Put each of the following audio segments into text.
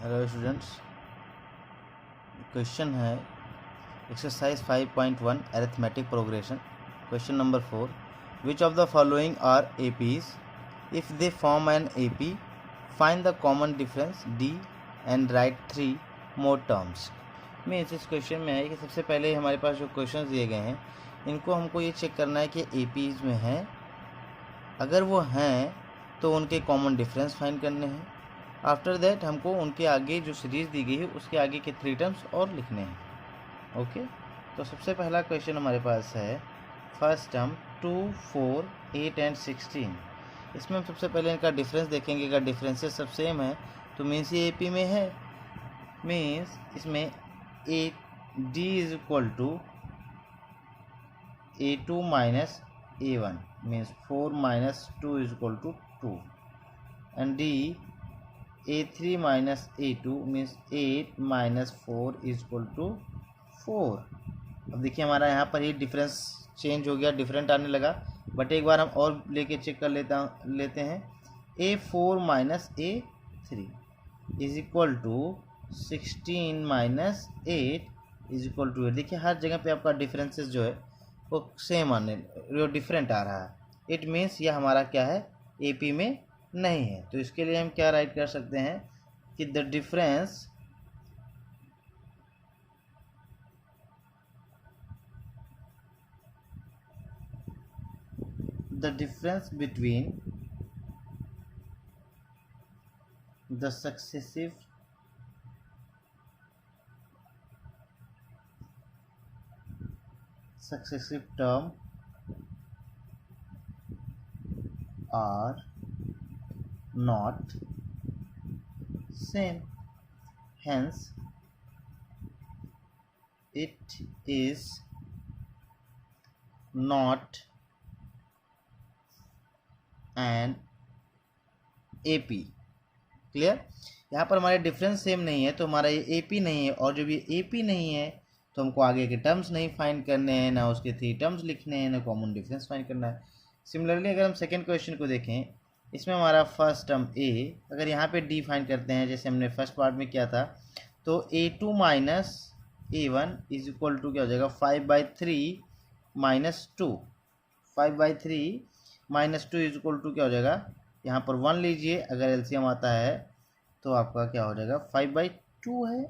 Hello students, question है exercise 5.1 arithmetic progression. Question number 4, which of the following are APs? If they form an AP, find the common difference d and write 3 more terms. Means इस question में है कि सबसे पहले हमारे पास जो question दिए गए हैं इनको हमको ये चेक करना है कि एपीज में हैं, अगर वो हैं तो उनके कॉमन डिफरेंस फाइंड करने हैं। आफ्टर दैट हमको उनके आगे जो सीरीज़ दी गई है उसके आगे के 3 टर्म्स और लिखने हैं। ओके, तो सबसे पहला क्वेश्चन हमारे पास है फर्स्ट टर्म 2, 4, 8 एंड 16। इसमें हम सबसे पहले इनका डिफरेंस देखेंगे। अगर डिफरेंसेस सब सेम है तो मीन्स ये एपी में है। मीन्स इसमें a d is equal to A2 minus A1 means 4 minus 2 is equal to 2 and d A3 minus A2 means 8 minus 4 is equal to 4। अब देखिए हमारा यहाँ पर ये डिफरेंस चेंज हो गया, डिफरेंट आने लगा, बट एक बार हम और लेके चेक कर लेते हैं। A4 minus A3 is equal to 16 minus 8 is equal to 8। देखिए हर जगह पे आपका डिफरेंसेस जो है वो सेम आने, जो डिफरेंट आ रहा है। इट मीन्स यह हमारा क्या है, AP में नहीं है। तो इसके लिए हम क्या राइट कर सकते हैं कि the difference between the successive term are not same, hence it is not an AP। Clear? यहाँ पर हमारे डिफरेंस सेम नहीं है तो हमारा ये AP नहीं है, और जब ये AP नहीं है तो हमको आगे के टर्म्स नहीं फाइंड करने हैं, ना उसके 3 टर्म्स लिखने हैं, ना कॉमन डिफरेंस फाइंड करना है। सिमिलरली अगर हम सेकेंड क्वेश्चन को देखें, इसमें हमारा फर्स्ट टर्म A, अगर यहाँ पे D फाइंड करते हैं जैसे हमने फर्स्ट पार्ट में किया था, तो A2 minus A1 is equal to क्या हो जाएगा, 5/3 minus 2। 5/3 minus 2 is equal to क्या हो जाएगा, यहाँ पर 1 लीजिए, अगर एलसीएम आता है तो आपका क्या हो जाएगा, 5/2 है।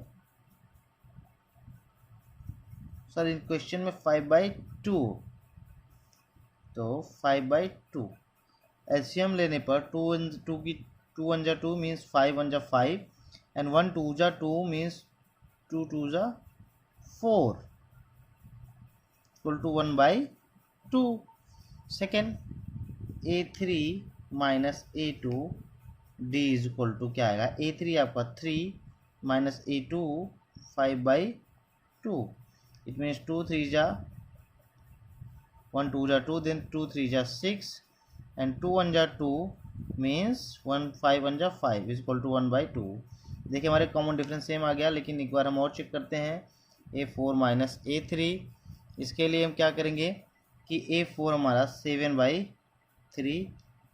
सर इन क्वेश्चन में 5/2, तो 5/2 एलसीएम लेने पर 2 1 जा 2 मीन्स 5 1 जा 5 एंड 1 2 जा 2 मीन्स 2 2 जा 4 equal to 1/2। Second A3 minus A2 D is equal to क्या आएगा, A3 आपका 3 माइनस A2 5/2। इट मीन्स 2 3 जा 1 2 जा 2, देन 2 3 जा 6 एंड 2 1 जा 2 मीन्स 1 5 1 जा 5 इज इक्वल टू 1/2। देखिए हमारे कॉमन डिफरेंस सेम आ गया, लेकिन एक बार हम और चेक करते हैं। A4 माइनस A3, इसके लिए हम क्या करेंगे कि A4 हमारा 7/3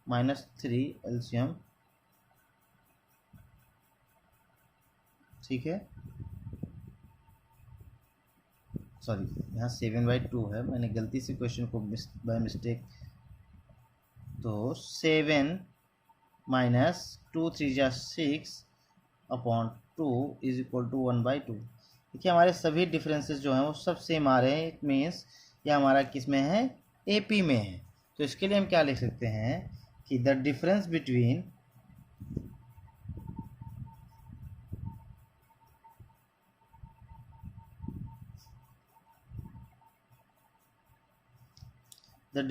माइनस 3 एलसीएम, ठीक है, सॉरी यहाँ 7/2 है, मैंने गलती से क्वेश्चन को बाय मिस्टेक, तो 7 माइनस 2 3 जा 6 अपॉन 2 इज इक्वल टू 1/2। देखिए हमारे सभी डिफरेंसेस जो हैं वो सब सेम आ रहे हैं। इट मीन्स ये हमारा किस में है, AP में है। तो इसके लिए हम क्या लिख सकते हैं कि the difference between the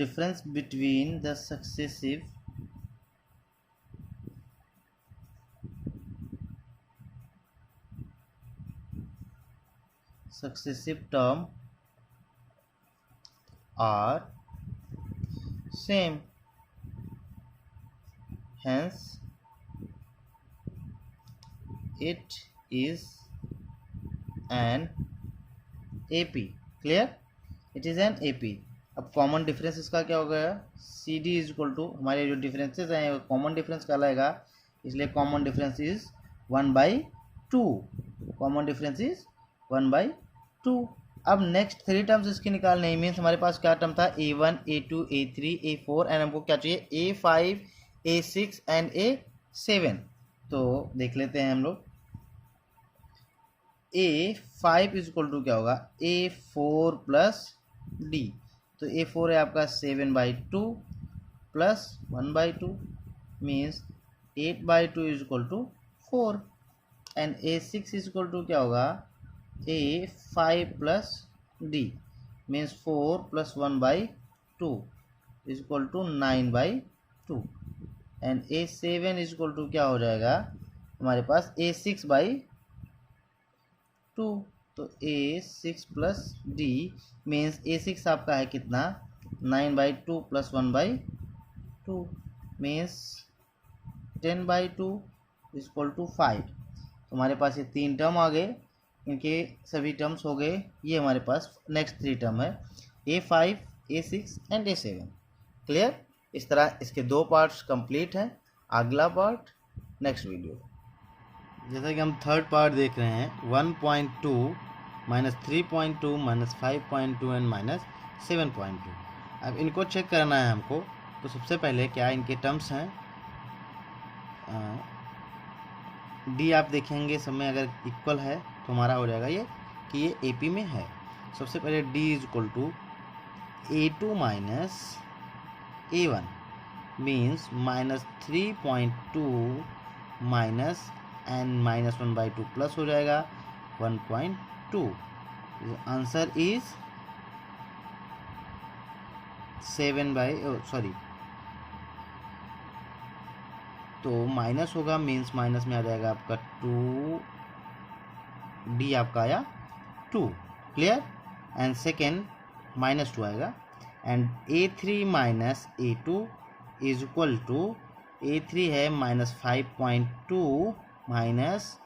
successive term are same, hence it is an AP। Clear? It is an AP। अब कॉमन डिफरेंस इसका क्या हो गया, CD इज इक्वल टू, हमारे जो डिफरेंसेस हैं कॉमन डिफरेंस कहलाएगा, इसलिए common difference is 1/2। 2, common difference is 1/2। अब नेक्स्ट 3 टर्म्स इसके निकालने ही, मीन्स हमारे पास क्या टर्म था, a1 a2 a3 a4 and हमको क्या चाहिए, a5 a6 एंड a7। तो देख लेते हैं हम लोग, a5 इज इक्वल टू क्या होगा, a4 प्लस d। तो a4 है आपका 7/2 plus 1/2 means 8/2 is equal to 4 and a6 is equal to क्या होगा, a5 plus d means 4 plus 1/2 is equal to 9/2 and a7 is equal to क्या हो जाएगा हमारे पास, a6/2। तो a6 plus d means a6 आपका है कितना, 9/2 plus 1/2 means 10/2 is equal to 5। तो हमारे पास ये 3 टर्म आ गए, इनके सभी टर्म्स हो गए। ये हमारे पास नेक्स्ट 3 टर्म है, a5 a6 and a7। Clear. इस तरह इसके 2 पार्ट्स कंप्लीट हैं। अगला पार्ट नेक्स्ट वीडियो। जैसा कि हम थर्ड पार्ट देख रहे हैं, 1.2 माइनस 3.2 माइनस 5.2 एंड माइनस 7.2। अब इनको चेक करना है हमको। तो सबसे पहले क्या इनके टर्म्स हैं, डी आप देखेंगे सब में अगर इक्वल है तो हमारा हो जाएगा ये कि ये AP में है। सबसे पहले D is equal to A2 minus A1 means minus 3.2 minus and minus 1/2 plus हो जाएगा 1.2। आंसर इज 7 तो माइनस होगा मीन्स माइनस में आ जाएगा आपका 2, D आपका आया 2। क्लियर। एंड सेकेंड -2 आएगा and A3 minus A2 is equal to, A3 है माइनस 5.2 माइनस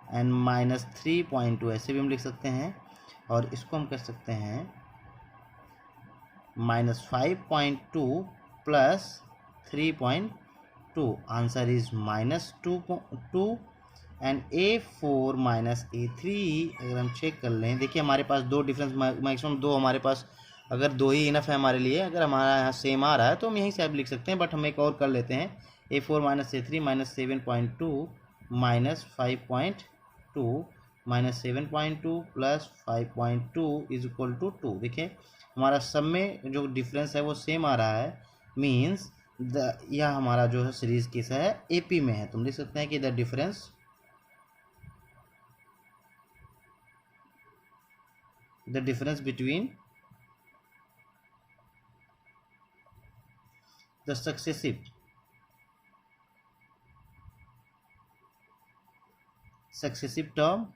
एंड माइनस 3.2, ऐसे भी हम लिख सकते हैं। और इसको हम कर सकते हैं minus 5.2 plus 3.2। Answer is -2 and A4 minus A3 अगर हम चेक कर लें, देखिए हमारे पास 2 डिफरेंस, मैक्सिमम 2 हमारे पास, अगर 2 ही इनफ है हमारे लिए। अगर हमारा यहाँ सेम आ रहा है तो हम यहीं से आप लिख सकते हैं, बट हम एक और कर लेते हैं, A4 minus A3 minus 7.2 minus 5.2 minus 7.2 plus 5.2 is equal to 2। देखिए हमारा सब में जो डिफरेंस है वो सेम आ रहा है, मीन्स यह हमारा जो है सीरीज किस है, AP में है। तुम लिख सकते हैं कि the difference between the successive term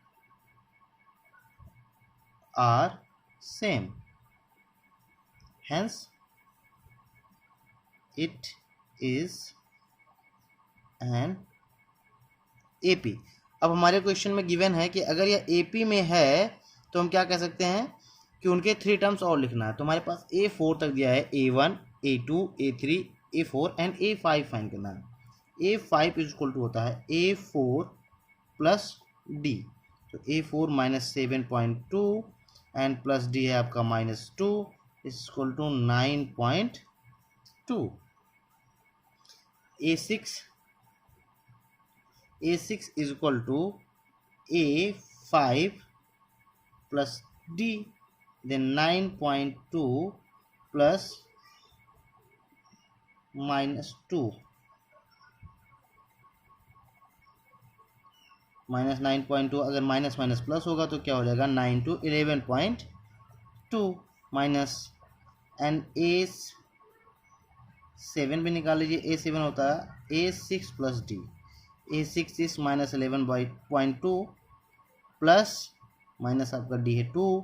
are same, hence it is an AP। अब हमारे क्वेश्चन में गिवन है कि अगर यह AP में है तो हम क्या कह सकते हैं कि उनके 3 टर्म्स और लिखना है। तो हमारे पास A4 तक दिया है, A1 A2 A3 A4 and A5 find करना है। A5 इज इक्वल टू होता है A4 प्लस D। तो A4 minus 7.2 and plus D है आपका -2 is equal to 9.2। A6 is equal to A5 plus D, then 9.2 plus -2 minus 9.2, अगर minus minus plus होगा तो क्या हो जाएगा, 9 to 11.2 माइनस एंड A7 भी निकाल लीजिए। A7 होता है A6 plus D। A6 is minus 11.2 plus minus आपका D है 2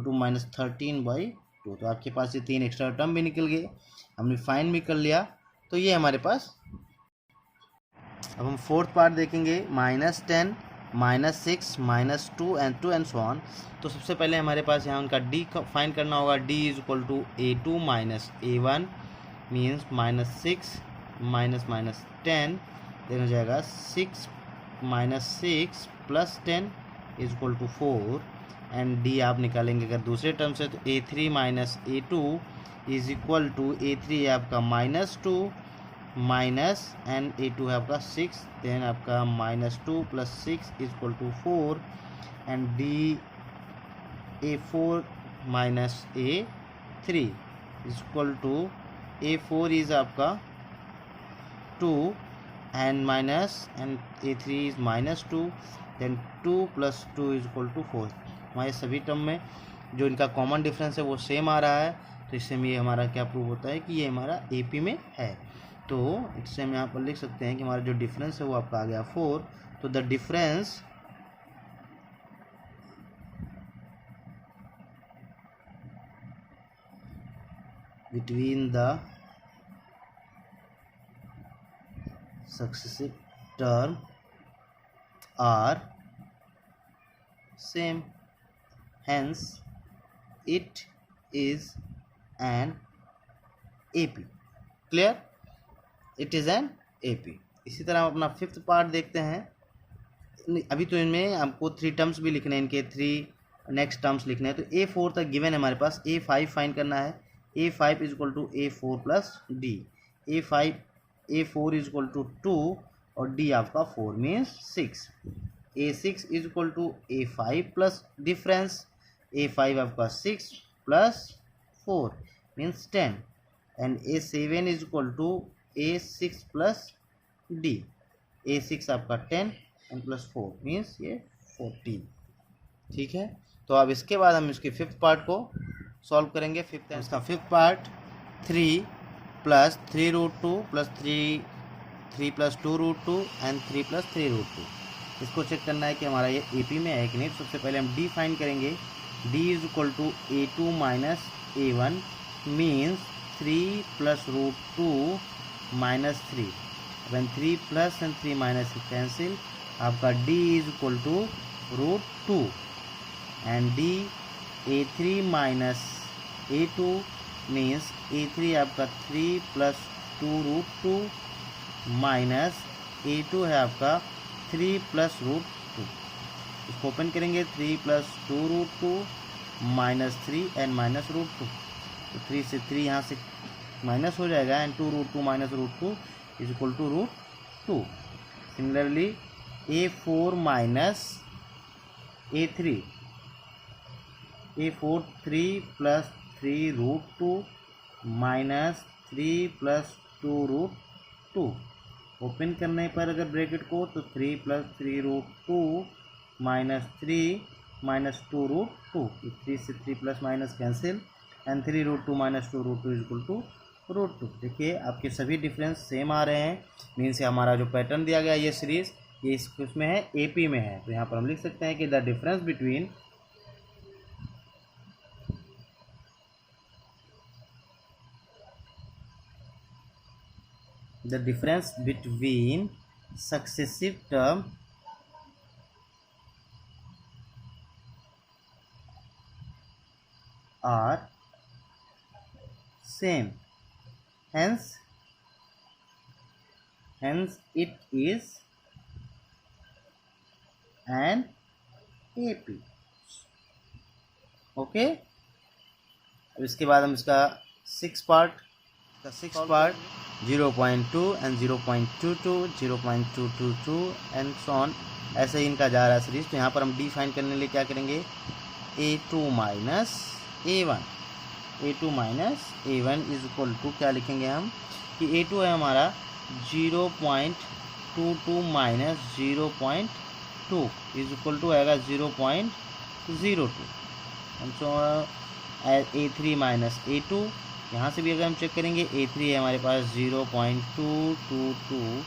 टू माइनस 13/2। तो आपके पास ये 3 एक्स्ट्रा टर्म भी निकल गए, हमने फाइन भी कर लिया। तो ये हमारे पास। अब हम फोर्थ पार्ट देखेंगे, -10 -6 -2 एंड सो ऑन। तो सबसे पहले हमारे पास यहाँ उनका D फाइंड करना होगा। D is equal to A2 minus A1 means -6 -10, then हो जाएगा 6 -6 plus 10 is equal to 4 and d आप निकालेंगे अगर दूसरे टर्म से तो A3 minus A2 is equal to A3 है आपका -2 माइनस एंड A2 है आपका 6 देन आपका -2 + 6 is equal to 4 and d A4 minus A3 is equal to A4 is आपका 2 and minus and A3 is -2 then 2 + 2 is equal to 4। हमारे सभी term में जो इनका कॉमन डिफरेंस है वो सेम आ रहा है, तो इससे में ये हमारा क्या प्रूव होता है कि ये हमारा AP में है। तो इससे हम यहाँ पर लिख सकते हैं कि हमारा जो डिफरेंस है वो आपका आ गया 4। तो the difference between the successive term are same, hence it is an AP। clear, it is an AP। इसी तरह हम अपना फिफ्थ पार्ट देखते हैं। अभी तो इनमें हमको 3 टर्म्स भी लिखने हैं, इनके 3 नेक्स्ट टर्म्स लिखने हैं। तो A4 तक गिवन है हमारे पास, A5 फाइंड करना है। A5 is equal to A4 + D। A4 is equal to 2 और D आपका 4 means 6। A6 is equal to A5 plus difference, A5 आपका 6 + 4 means 10 and A7 is equal to A6 + D। A6 आपका 10 and +4 means ये 14। ठीक है, तो अब इसके बाद हम इसके फिफ्थ पार्ट को सॉल्व करेंगे। इसका फिफ्थ पार्ट 3 + 3√2 + 3 + 2√2 एंड 3 + 3√2। इसको चेक करना है कि हमारा ये AP में है कि नहीं। सबसे पहले हम D फाइंड करेंगे। D is equal to A2 minus A1 means 3 + √2 - 3। when 3 + and 3 - cancel, आपका D is equal to √2 and D A3 minus A2 means A3 आपका 3 + 2√2 माइनस A2 है आपका 3 + √2। इसको ओपन करेंगे, 3 + 2√2 -3 एंड -√2। तो 3 से 3 यहाँ से माइनस हो जाएगा and 2√2 - √2 is equal to √2। Similarly A4 minus A3, A4 3 + 3√2 -3 + 2√2। Open करने पर अगर ब्रैकेट को तो 3 + 3√2 -3 - 2√2। 3 से 3 + cancel and 3√2 - 2√2 is equal to √2। देखिए आपके सभी डिफरेंस सेम आ रहे हैं, मीन्स हमारा जो पैटर्न दिया गया है ये सीरीज ये इसमें है, AP में है। तो यहाँ पर हम लिख सकते हैं कि the difference between successive term are same, hence it is an AP। Okay, अब इसके बाद हम इसका six part 0.2 and 0.22 0.222 and so on, ऐसे ही इनका जा रहा है सीरीज। तो यहाँ पर हम D फाइंड करने के लिए क्या करेंगे, A2 minus A1। A2 minus A1 is equal to क्या लिखेंगे हम कि A2 है हमारा 0.22 माइनस 0.2 इज इक्वल टू आएगा 0.02 and so A3 minus A2। यहाँ से भी अगर हम चेक करेंगे A3 है हमारे पास 0.222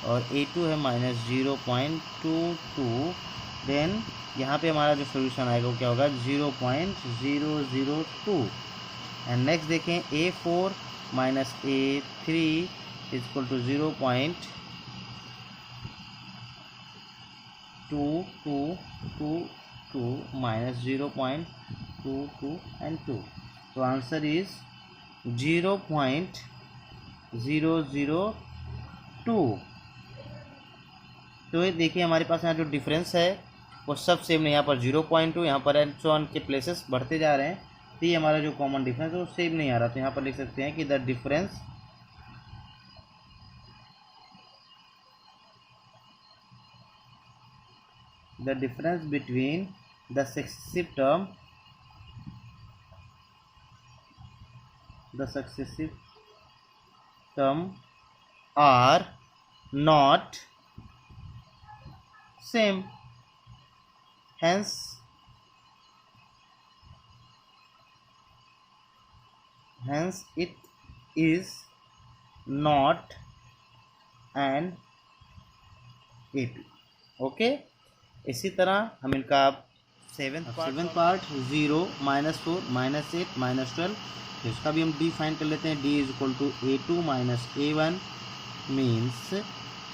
और A2 है -0.22। देन यहाँ पे हमारा जो सोल्यूशन आएगा वो क्या होगा 0.002। एंड नेक्स्ट देखें A4 minus A3 is equal to 0.2222 minus 0.22 and 2। तो आंसर इज 0.002। तो ये देखिए हमारे पास यहाँ जो डिफरेंस है वो सब सेम नहीं, यहाँ पर 0.2, यहाँ पर एंड सो ऑन के प्लेसेस बढ़ते जा रहे हैं, तो ये हमारा जो कॉमन डिफरेंस है वो सेम नहीं आ रहा। तो यहाँ पर लिख सकते हैं कि the difference between the successive term are not same, hence it is not an AP। Okay, इसी तरह हम इनका सेवेंथ पार्ट 0, -4, -8, -12, तो इसका भी हम डिफाइन कर लेते हैं। D is equal to A2 minus A1 means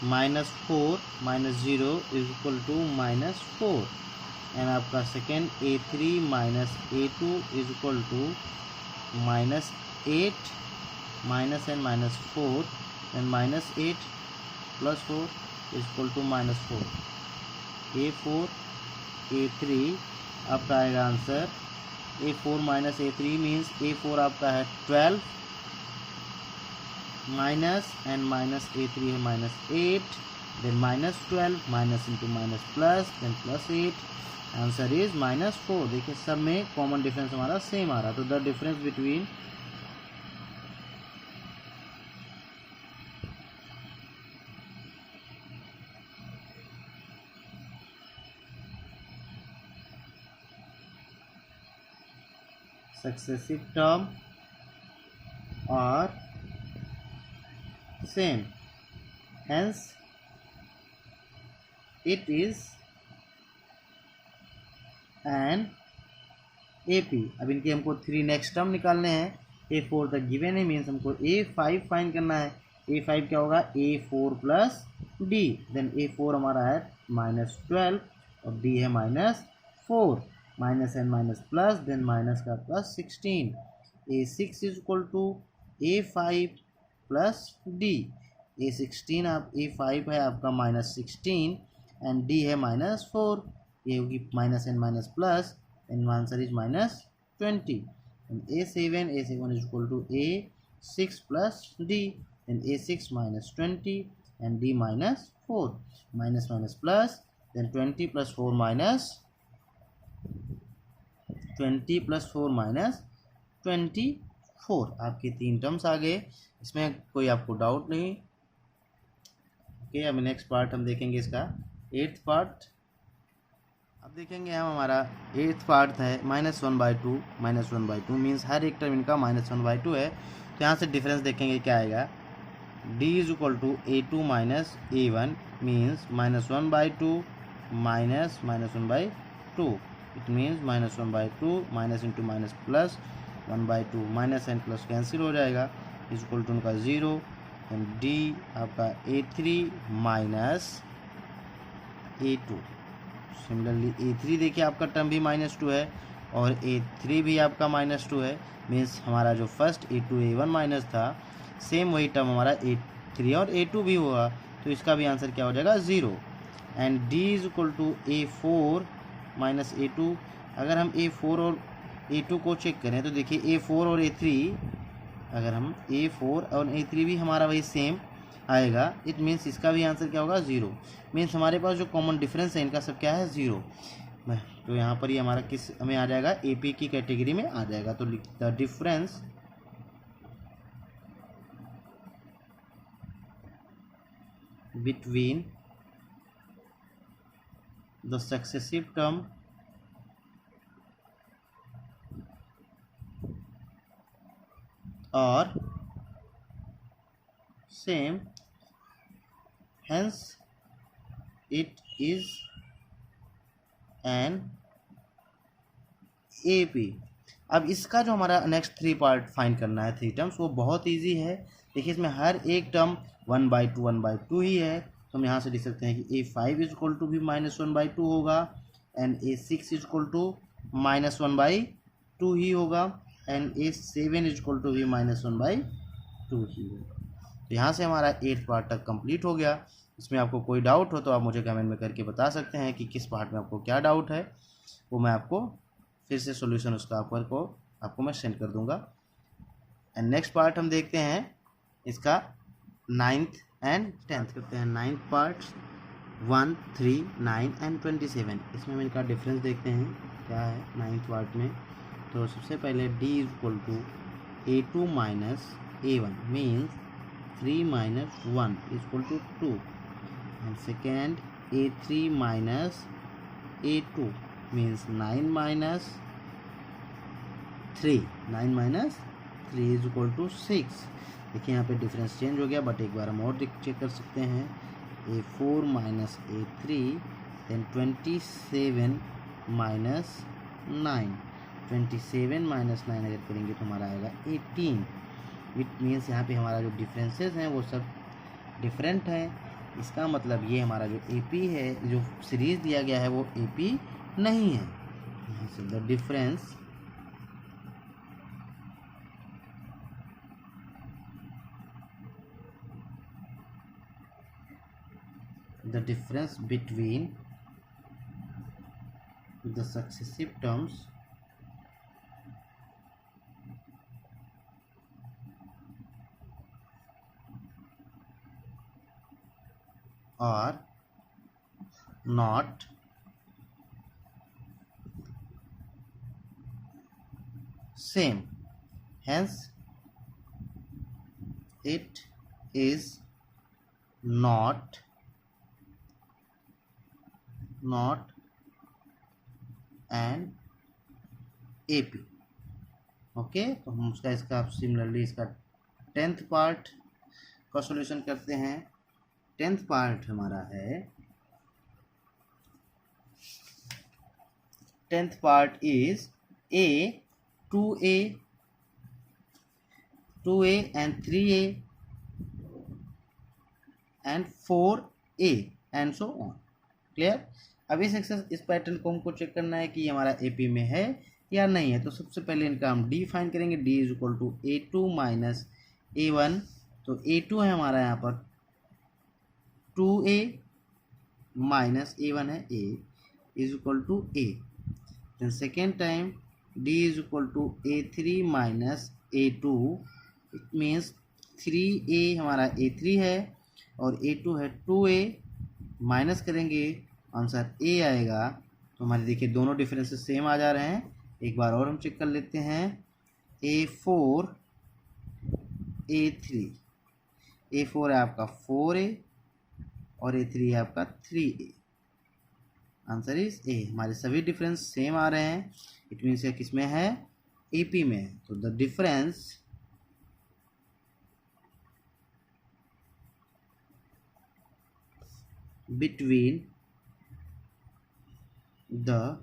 -4 -0 is equal to -4, and आपका second A3 minus A2 is equal to -8 -n -4, and -8 + 4 is equal to -4। A4 A3 आपका आएगा answer A4 minus A3 means A4 आपका है 12 minus and -A3 है -8, then -12 minus into minus plus then +8, answer is -4। देखिए सब में common difference हमारा same आ रहा, तो the difference between successive term are same, hence it is an AP। अब इनके हमको 3 नेक्स्ट टर्म निकालने हैं। A4 तक गिवन है, मीन्स हमको A5 फाइंड करना है। A5 क्या होगा, A4 plus D, then A4 हमारा है -12 और D है -4, minus and minus plus, then minus का plus 16। A6 is equal to A5 plus D, A16 आप A5 है आपका -16 एंड D है -4, ये होगी minus and minus plus, and answer is -20। And A7 is equal to A6 plus D, and A6 -20 and D -4, minus minus plus, then 20 + 4 20 + 4 -24, आपके 3 terms आ गए, इसमें कोई आपको डाउट नहीं। ओके, अब नेक्स्ट पार्ट हम देखेंगे इसका 8th पार्ट। अब देखेंगे हम हमारा 8th पार्ट है -1/2 -1/2 मीन्स हर एक टर्म इनका -1/2 है। तो यहाँ से डिफरेंस देखेंगे क्या आएगा। D is equal to A2 minus A1 means -1/2 -1/2, it means -1/2 minus into minus plus 1/2, minus and plus cancel हो जाएगा, इज इक्वल टू उनका 0, एंड D आपका A3 minus A2। Similarly A3 देखिए आपका टर्म भी -2 है और A3 भी आपका -2 है, मीन्स हमारा जो फर्स्ट A2 A1 माइनस था सेम वही टर्म हमारा A3 और A2 भी हुआ, तो इसका भी आंसर क्या हो जाएगा 0। And D is equal to A4 minus A2। अगर हम A4 और A2 को चेक करें तो देखिए A4 और A3, अगर हम A4 और A3 भी हमारा वही सेम आएगा, इट मीन्स इसका भी आंसर क्या होगा 0। मीन्स हमारे पास जो कॉमन डिफरेंस है इनका सब क्या है 0। तो यहाँ पर ये हमारा किस हमें आ जाएगा, AP की कैटेगरी में आ जाएगा। तो the difference between the successive term are same, hence it is an AP। अब इसका जो हमारा नेक्स्ट 3 पार्ट फाइंड करना है 3 टर्म्स, वो बहुत इजी है। देखिए इसमें हर एक टर्म 1/2 ही है, तो हम यहाँ से लिख सकते हैं कि A5 इज इक्वल टू भी -1/2 होगा, and A6 is equal to -1/2 ही होगा, and A7 is equal to भी -1/2 ही होगा। तो यहाँ से हमारा 8th पार्ट तक कंप्लीट हो गया। इसमें आपको कोई डाउट हो तो आप मुझे कमेंट में करके बता सकते हैं कि किस पार्ट में आपको क्या डाउट है, वो मैं आपको फिर से सॉल्यूशन उसका आपको मैं सेंड कर दूंगा। एंड नेक्स्ट पार्ट हम देखते हैं इसका 9th एंड 10th करते हैं। 9th पार्ट 1, 3, 9 एंड 27, इसमें हम इनका डिफरेंस देखते हैं क्या है 9th पार्ट में। तो सबसे पहले d is equal to a2 minus a1 means 3 minus 1 is equal to 2 and second a3 minus a2 means 9 minus 3 is equal to 6। देखिए यहाँ पे डिफरेंस चेंज हो गया, बट एक बार हम और चेक कर सकते हैं। a4 minus a3 then 27 minus 9, 27 minus 9 अगर करेंगे तो हमारा आएगा 18। इट मीन्स यहाँ पे हमारा जो डिफरेंसेस हैं वो सब डिफरेंट हैं। इसका मतलब ये हमारा जो AP है, जो सीरीज दिया गया है वो AP नहीं है। यहाँ से the difference between the successive terms are not same, hence it is not an AP। Okay, तो हम इसका सिमिलरली इसका 10th पार्ट का सॉल्यूशन करते हैं। 10th पार्ट हमारा है, 10th part is a 2a and 3a and 4a and so on। Clear. अब इस पैटर्न को हमको चेक करना है कि हमारा AP में है या नहीं है। तो सबसे पहले इनका हम D फाइंड करेंगे। D is equal to a2 minus a1। तो a2 है हमारा यहाँ पर 2a माइनस a1 है a is equal to a। Then second time D is equal to a3 minus a2। It means 3a हमारा a3 है और a2 है 2a। माइनस करेंगे आंसर a आएगा। तो हमारे देखिए दोनों डिफरेंसेस सेम आ जा रहे हैं। एक बार और हम चेक कर लेते हैं। a4 a3, a4 है आपका 4a और a3 है आपका 3a। Answer is a। हमारे सभी डिफरेंस सेम आ रहे हैं। इट मीन्स किस में है, AP में है। तो the difference between the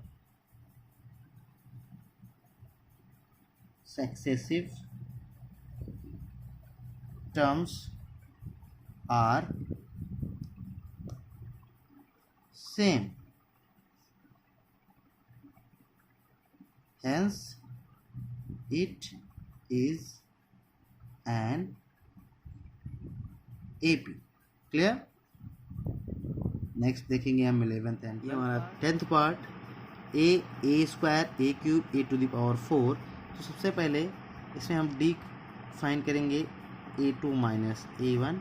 successive terms are same, hence it is an AP। Clear. Next देखेंगे हम 11th एंड ये हमारा 10th part a square a cube a to the power 4। तो सबसे पहले इसमें हम D फाइंड करेंगे। a2 minus a1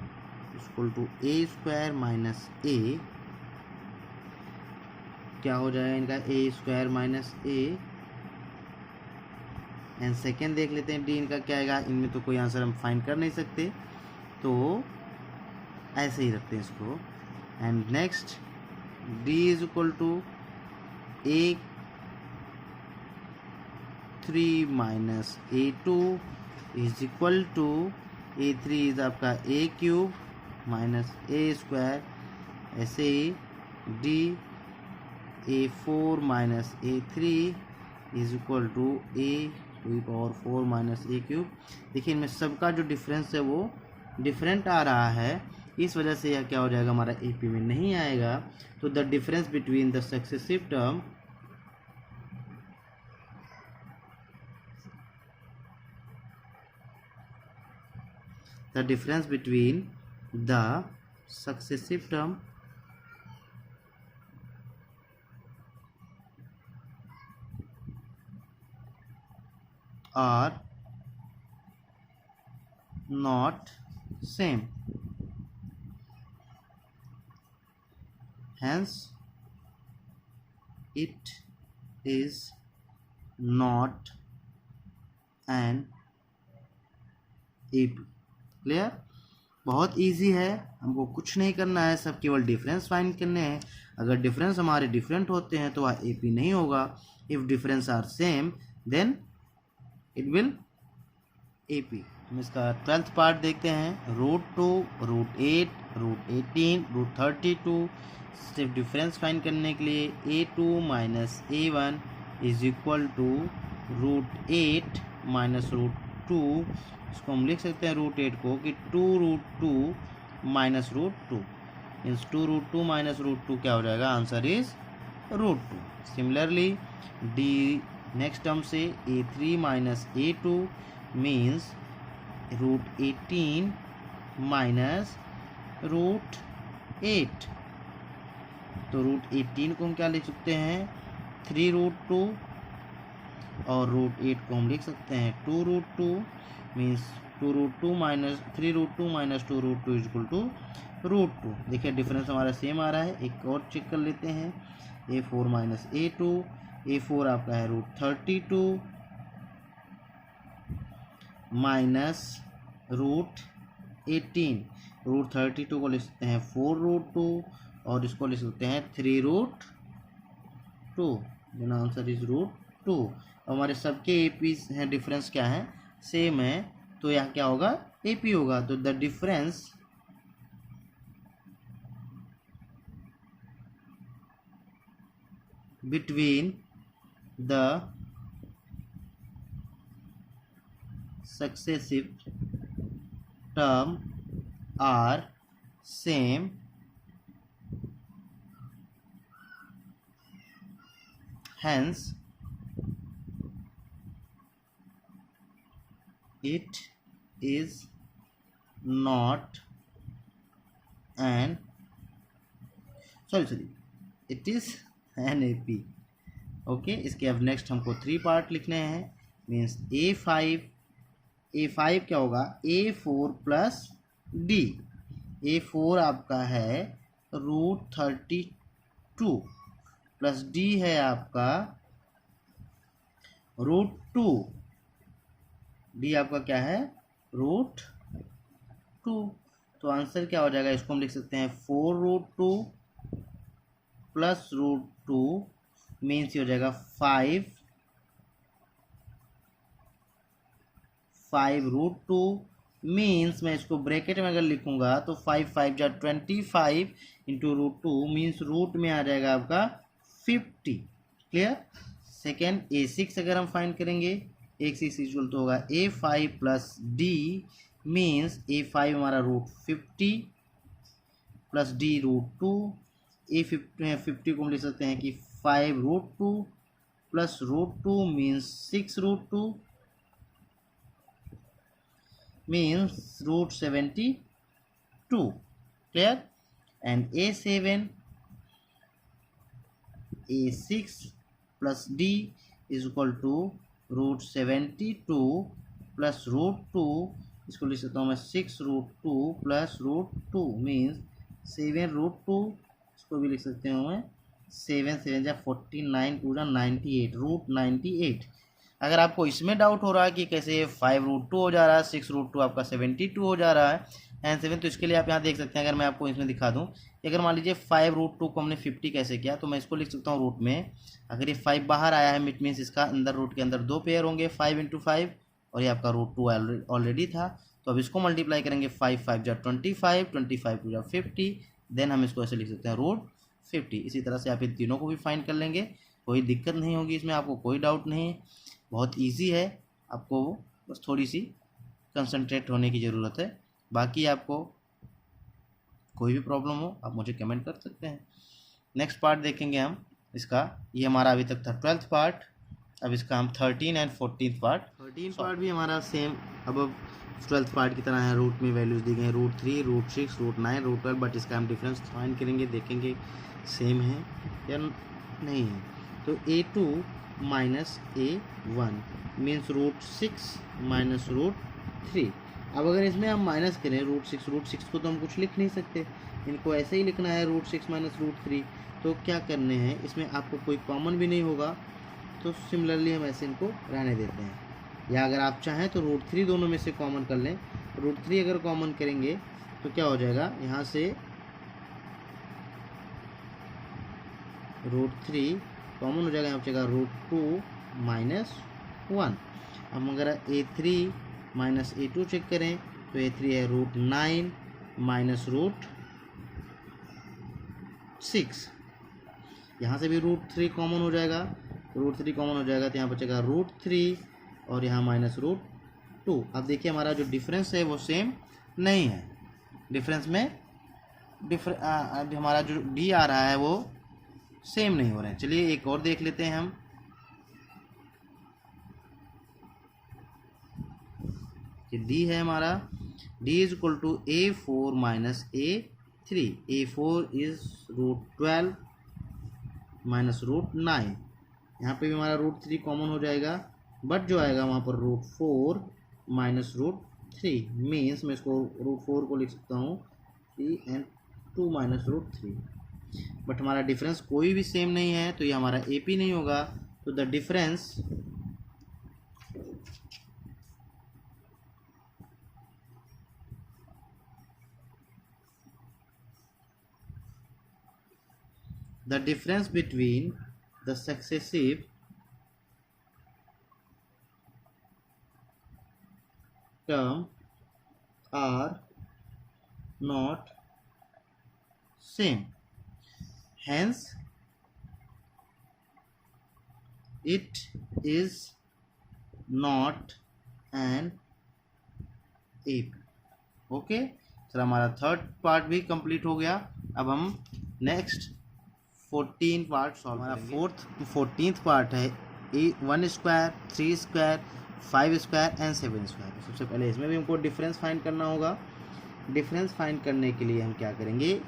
equal to a square minus a। क्या हो जाएगा इनका a square minus a। And second देख लेते हैं D इनका क्या आएगा। इनमें तो कोई आंसर हम फाइंड कर नहीं सकते, तो ऐसे ही रखते हैं इसको। And next D is equal to a3 minus a2 is equal to a3 is आपका a cube minus a square. ऐसे ही D a4 minus a3 is equal to a to the power 4 minus a cube. देखिए इनमें सबका जो difference है वो different आ रहा है, इस वजह से यह क्या हो जाएगा, हमारा AP में नहीं आएगा। तो the difference between the successive term the difference between the successive term are not same, hence it is not an AP। Clear? बहुत इजी है, हमको कुछ नहीं करना है, सब केवल डिफरेंस फाइंड करने हैं। अगर डिफरेंस हमारे डिफरेंट होते हैं तो वह AP नहीं होगा। If difference are same then it will AP। हम इसका 12th पार्ट देखते हैं। √2, √8, √18, √32। सिर्फ डिफरेंस फाइंड करने के लिए A2 minus A1 is equal to √8 minus √2। इसको हम लिख सकते हैं √8 को कि 2√2 माइनस √2 मीन्स 2√2 माइनस √2 क्या हो जाएगा? Answer is √2। Similarly D next term से A3 minus A2 means √18 minus √8। तो √18 को हम क्या लिख सकते हैं? 3√2 और √8 को हम लिख सकते हैं 2√2 means 2√2 minus 3√2 minus 2√2 is equal to √2। देखिए डिफरेंस हमारा सेम आ रहा है। एक और चेक कर लेते हैं। A4 माइनस A2, A4 आपका है √32 माइनस √18। √32 को लिख सकते हैं 4√2 और इसको लिख सकते हैं 3√2। Then answer is √2। हमारे सबके AP हैं, डिफरेंस क्या है? सेम है, तो यहाँ क्या होगा? AP होगा। तो the difference between the successive term are same, hence it is not an it is an AP। Okay, इसके अब नेक्स्ट हमको 3 पार्ट लिखने हैं। मीन्स A5 क्या होगा? A4 plus D। A4 आपका है √32 प्लस D है आपका √2। D आपका क्या है? √2। तो आंसर क्या हो जाएगा? इसको हम लिख सकते हैं 4√2 प्लस √2 मीन्स ये हो जाएगा 5√2 मीन्स मैं इसको ब्रैकेट में अगर लिखूंगा तो 5 5 जा 25 इंटू √2 मीन्स रूट में आ जाएगा आपका 50। क्लियर? सेकेंड A6 अगर हम फाइंड करेंगे, A6 इक्वल तो होगा A5 plus D means A5 हमारा √50 प्लस D √2। A50 को हम लिख सकते हैं कि 5√2 plus √2 means 6√2 means √72। clear? and A6 plus D is equal to √72 plus √2। इसको लिख सकता हूँ मैं 6√2 plus √2 means 7√2। इसको भी लिख सकते हूँ मैं 7 7 जा 49 2 जा 98 √98। अगर आपको इसमें डाउट हो रहा है कि कैसे 5√2 हो जा रहा है, 6√2 आपका 72 हो जा रहा है एंड 7, तो इसके लिए आप यहाँ देख सकते हैं। अगर मैं आपको इसमें दिखा दूँ, अगर मान लीजिए 5√2 को हमने 50 कैसे किया, तो मैं इसको लिख सकता हूँ रूट में। अगर ये 5 बाहर आया है इट मीन्स इसका अंदर रूट के अंदर 2 पेयर होंगे, 5 × 5 और ये आपका √2 ऑलरेडी था। तो अब इसको मल्टीप्लाई करेंगे 5 5 जा 25 25 2 जा 50, देन हम इसको ऐसे लिख सकते हैं √50। इसी तरह से आप इन तीनों को भी फाइंड कर लेंगे, कोई दिक्कत नहीं होगी इसमें, आपको कोई डाउट नहीं। बहुत इजी है, आपको बस थोड़ी सी कंसंट्रेट होने की ज़रूरत है। बाकी आपको कोई भी प्रॉब्लम हो आप मुझे कमेंट कर सकते हैं। नेक्स्ट पार्ट देखेंगे हम इसका। ये हमारा अभी तक था 12th पार्ट, अब इसका हम 13 एंड 14th पार्ट। 13 पार्ट भी हमारा सेम। अब ट्वेल्थ पार्ट की तरह है, रूट में वैल्यूज़ दी गई हैं √3, √6, √9, √12, बट इसका हम डिफरेंस फाइंड करेंगे, देखेंगे सेम है या नहीं है। तो A2 minus A1 means √6 minus √3। अब अगर इसमें हम माइनस करें √6 को तो हम कुछ लिख नहीं सकते, इनको ऐसे ही लिखना है √6 माइनस √3। तो क्या करने हैं, इसमें आपको कोई कॉमन भी नहीं होगा, तो सिमिलरली हम ऐसे इनको रहने देते हैं। या अगर आप चाहें तो √3 दोनों में से कॉमन कर लें। √3 अगर कॉमन करेंगे तो क्या हो जाएगा, यहाँ से √3 कॉमन हो जाएगा, यहाँ बचेगा √2 माइनस 1। हम अगर A3 माइनस A2 चेक करें तो A3 है √9 माइनस √6। यहाँ से भी √3 कॉमन हो जाएगा, √3 कॉमन हो जाएगा तो यहाँ बचेगा √3 और यहाँ माइनस √2। अब देखिए हमारा जो डिफरेंस है वो सेम नहीं है, डिफरेंस में हमारा जो डी आ रहा है वो सेम नहीं हो रहे हैं। चलिए एक और देख लेते हैं हम। डी है हमारा, d is equal to A4 minus A3। A4 is √12 minus √9। यहाँ पे भी हमारा √3 कॉमन हो जाएगा, बट जो आएगा वहाँ पर √4 माइनस √3 मीन्स मैं इसको √4 को लिख सकता हूँ 3 and 2 माइनस √3। बट हमारा डिफरेंस कोई भी सेम नहीं है, तो ये हमारा AP नहीं होगा। तो the difference between the successive term are not same, hence it is not an AP। Okay, sir हमारा थर्ड पार्ट भी कंप्लीट हो गया। अब हम नेक्स्ट 14 पार्ट सॉल्व करेंगे। 14th पार्ट है 1 square, 3 square, 5 square and 7 square. सबसे पहले इसमें भी हमको डिफरेंस फाइंड करना होगा। डिफरेंस फाइंड करने के लिए हम क्या करेंगे,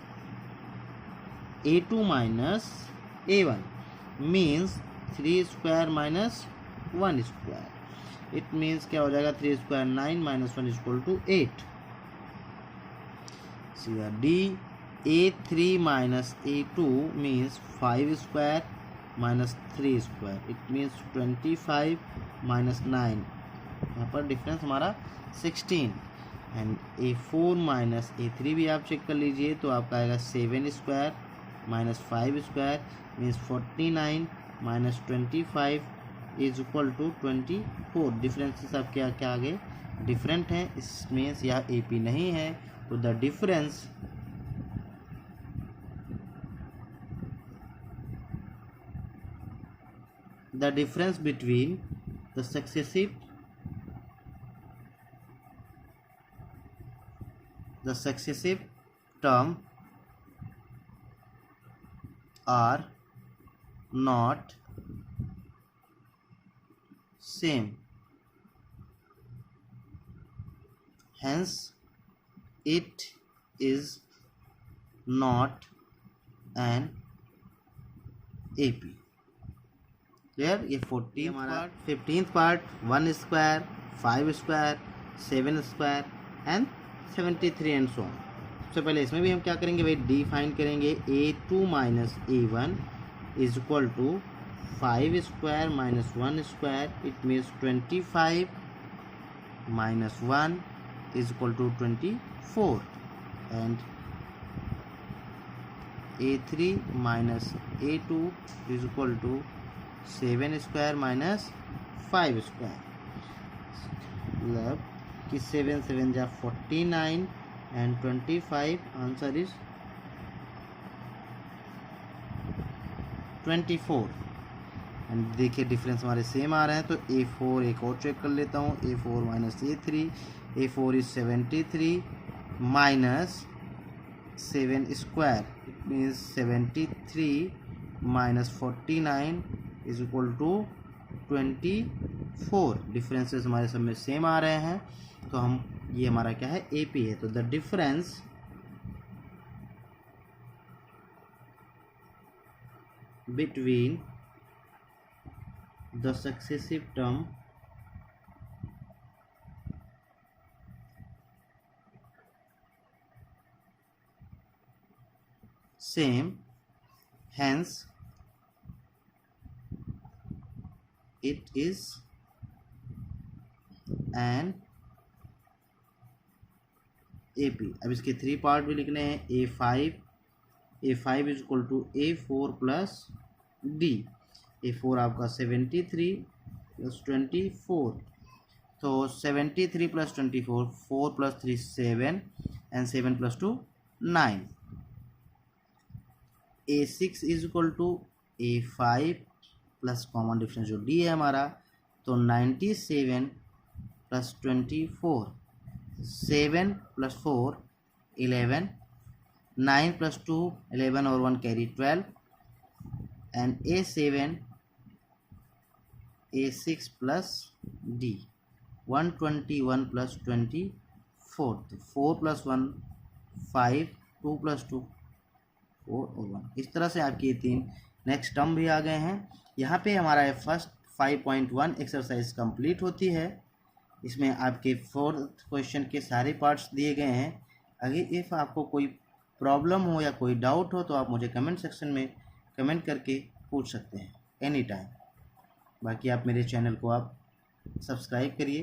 A2 minus A1 means 3 square minus 1 square. It means क्या हो जाएगा, 3 स्क्वायर 9 माइनस 1 इक्वल टू 8। सीधा d A3 minus A2 means 5 square minus 3 square. It means 25 minus 9। यहाँ पर डिफरेंस हमारा 16। एंड A4 माइनस A3 भी आप चेक कर लीजिए तो आपका आएगा 7 square minus 5 square means 49 minus 25 is equal to 24। Differences आपके क्या आगे डिफरेंट हैं, इस मीन्स यह AP नहीं है। तो the difference between the successive term are not same, hence it is not an AP। Clear. ये 15th part 1 square, 5 square, 7 square and 73 and so on. सबसे पहले इसमें भी हम क्या करेंगे भाई, डी फाइंड करेंगे। A2 minus A1 is equal to 5 square minus 1 square. It means 25 minus 1 is equal to 24। And A3 minus A2 is equal to 7 square minus 5 square. मतलब कि 7 7 जा 49 एंड 25 आंसर इज 24। एंड देखिए difference हमारे same आ रहे हैं। तो A4 एक और चेक कर लेता हूँ। A4 minus A3, A4 is 73 minus 7 square. It means 73 minus 49 is equal to 24। Differences हमारे सब में सेम आ रहे हैं, तो हम ये हमारा क्या है, ए पी है। तो the difference between the successive term same, hence it is an AP। अब इसके 3 पार्ट भी लिखने हैं। A5 is equal to A4 plus D। A4 आपका 73 प्लस 24, तो 73 plus 24, 4 plus 3 7 and 7 plus 2 9। A6 is equal to A5 plus common difference जो D है हमारा, तो 97 प्लस 24, 7 प्लस 4 11, 9 प्लस 2 11 और 1 carry 12 and A6 plus D 121 plus 24, तो 4 plus 1 5, 2 plus 2 4 और 1। इस तरह से आपके ये 3 नेक्स्ट टर्म भी आ गए हैं। यहाँ पे हमारा फर्स्ट 5.1 एक्सरसाइज कंप्लीट होती है। इसमें आपके 4th क्वेश्चन के सारे पार्ट्स दिए गए हैं। अगर इफ़ आपको कोई प्रॉब्लम हो या कोई डाउट हो तो आप मुझे कमेंट सेक्शन में कमेंट करके पूछ सकते हैं एनी टाइम। बाकी आप मेरे चैनल को आप सब्सक्राइब करिए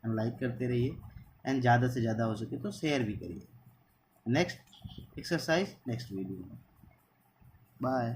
एंड लाइक करते रहिए एंड ज़्यादा से ज़्यादा हो सके तो शेयर भी करिए। नेक्स्ट एक्सरसाइज नेक्स्ट वीडियो में। बाय।